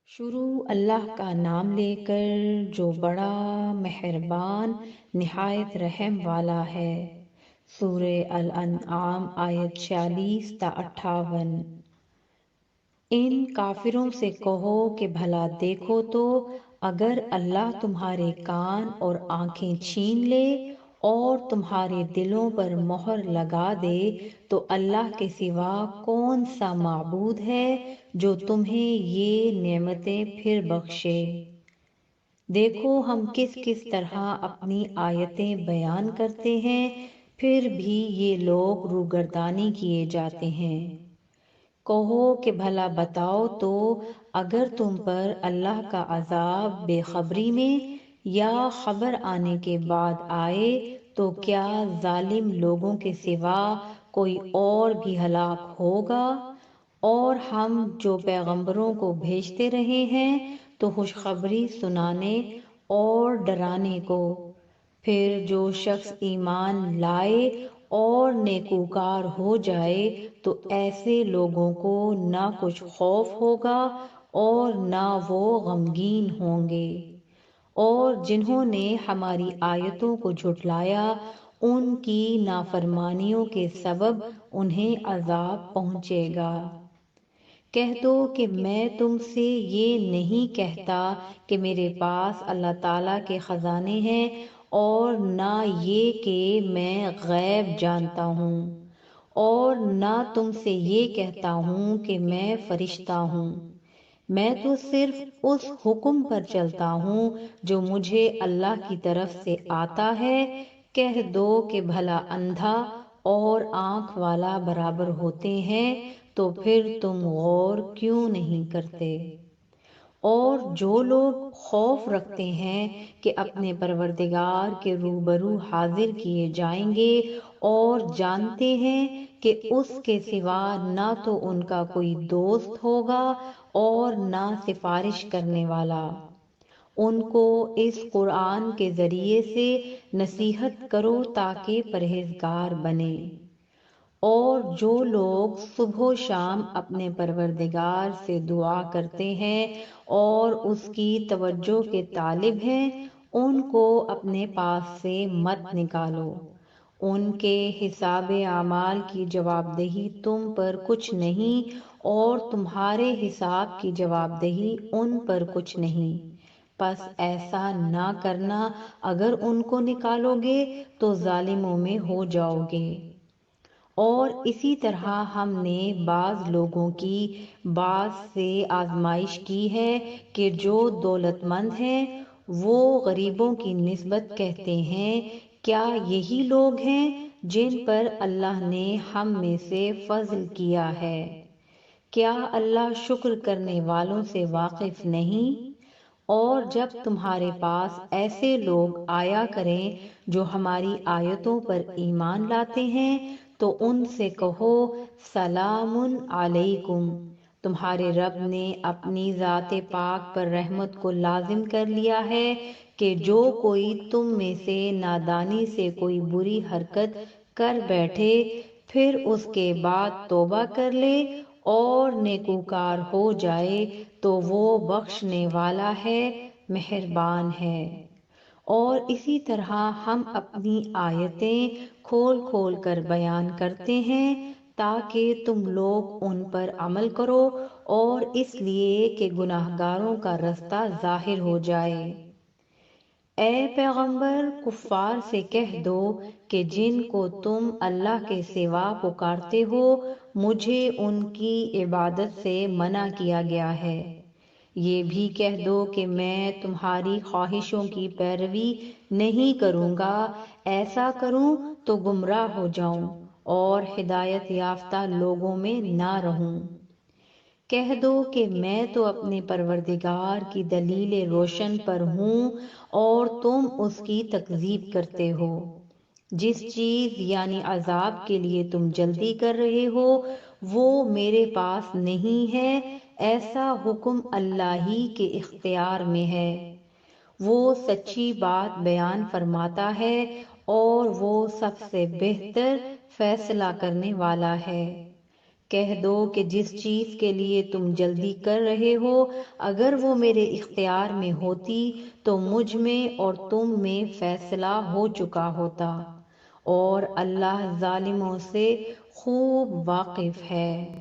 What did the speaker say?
شروع اللہ کا نام لے کر جو بڑا مہربان نہایت رحم والا ہے۔ سورہ الانعام آیت 46 تا 58۔ ان کافروں سے کہو کہ بھلا دیکھو تو اگر اللہ تمہارے کان اور آنکھیں چھین لے اور تمہارے دلوں پر مہر لگا دے تو اللہ کے سوا کون سا معبود ہے جو تمہیں یہ نعمتیں پھر بخشے۔ دیکھو ہم کس کس طرح اپنی آیتیں بیان کرتے ہیں، پھر بھی یہ لوگ روگردانی کیے جاتے ہیں۔ کہو کہ بھلا بتاؤ تو اگر تم پر اللہ کا عذاب بے خبری میں یا خبر آنے کے بعد آئے تو کیا ظالم لوگوں کے سوا کوئی اور بھی ہلاک ہوگا؟ اور ہم جو پیغمبروں کو بھیجتے رہے ہیں تو خوشخبری سنانے اور ڈرانے کو۔ پھر جو شخص ایمان لائے اور نیکوکار ہو جائے تو ایسے لوگوں کو نہ کچھ خوف ہوگا اور نہ وہ غمگین ہوں گے۔ اور جنہوں نے ہماری آیتوں کو جھٹلایا ان کی نافرمانیوں کے سبب انہیں عذاب پہنچے گا۔ کہہ دو کہ میں تم سے یہ نہیں کہتا کہ میرے پاس اللہ تعالیٰ کے خزانے ہیں اور نہ یہ کہ میں غیب جانتا ہوں، اور نہ تم سے یہ کہتا ہوں کہ میں فرشتہ ہوں۔ میں تو صرف اس حکم پر چلتا ہوں جو مجھے اللہ کی طرف سے آتا ہے۔ کہہ دو کہ بھلا اندھا اور آنکھ والا برابر ہوتے ہیں تو پھر تم غور کیوں نہیں کرتے؟ اور جو لوگ خوف رکھتے ہیں کہ اپنے پروردگار کے روبرو حاضر کیے جائیں گے اور جانتے ہیں کہ اس کے سوا نہ تو ان کا کوئی دوست ہوگا اور نہ سفارش کرنے والا، ان کو اس قرآن کے ذریعے سے نصیحت کرو تاکہ پرہیزگار بنے۔ اور جو لوگ صبح و شام اپنے پروردگار سے دعا کرتے ہیں اور اس کی توجہ کے طالب ہیں ان کو اپنے پاس سے مت نکالو۔ ان کے حساب اعمال کی جواب دہی تم پر کچھ نہیں اور تمہارے حساب کی جواب دہی ان پر کچھ نہیں۔ پس ایسا نہ کرنا، اگر ان کو نکالو گے تو ظالموں میں ہو جاؤ گے۔ اور اسی طرح ہم نے بعض لوگوں کی بعض سے آزمائش کی ہے کہ جو دولت مند ہیں وہ غریبوں کی نسبت کہتے ہیں کیا یہی لوگ ہیں جن پر اللہ نے ہم میں سے فضل کیا ہے؟ کیا اللہ شکر کرنے والوں سے واقف نہیں؟ اور جب تمہارے پاس ایسے لوگ آیا کریں جو ہماری آیتوں پر ایمان لاتے ہیں تو ان سے کہو سلام علیکم، تمہارے رب نے اپنی ذات پاک پر رحمت کو لازم کر لیا ہے کہ جو کوئی تم میں سے نادانی سے کوئی بری حرکت کر بیٹھے پھر اس کے بعد توبہ کر لے اور نیکوکار ہو جائے تو وہ بخشنے والا ہے، مہربان ہے۔ اور اسی طرح ہم اپنی آیتیں کھول کھول کر بیان کرتے ہیں تاکہ تم لوگ ان پر عمل کرو اور اس لیے کہ گناہگاروں کا رستہ ظاہر ہو جائے۔ اے پیغمبر کفار سے کہہ دو کہ جن کو تم اللہ کے سوا پکارتے ہو مجھے ان کی عبادت سے منع کیا گیا ہے۔ یہ بھی کہہ دو کہ میں تمہاری خواہشوں کی پیروی نہیں کروں گا، ایسا کروں تو گمراہ ہو جاؤں اور ہدایت یافتہ لوگوں میں نہ رہوں۔ کہہ دو کہ میں تو اپنے پروردگار کی دلیل روشن پر ہوں اور تم اس کی تکذیب کرتے ہو۔ جس چیز یعنی عذاب کے لیے تم جلدی کر رہے ہو وہ میرے پاس نہیں ہے، ایسا حکم اللہ ہی کے اختیار میں ہے۔ وہ سچی بات بیان فرماتا ہے اور وہ سب سے بہتر فیصلہ کرنے والا ہے۔ کہہ دو کہ جس چیز کے لیے تم جلدی کر رہے ہو اگر وہ میرے اختیار میں ہوتی تو مجھ میں اور تم میں فیصلہ ہو چکا ہوتا، اور اللہ ظالموں سے خوب واقف ہے۔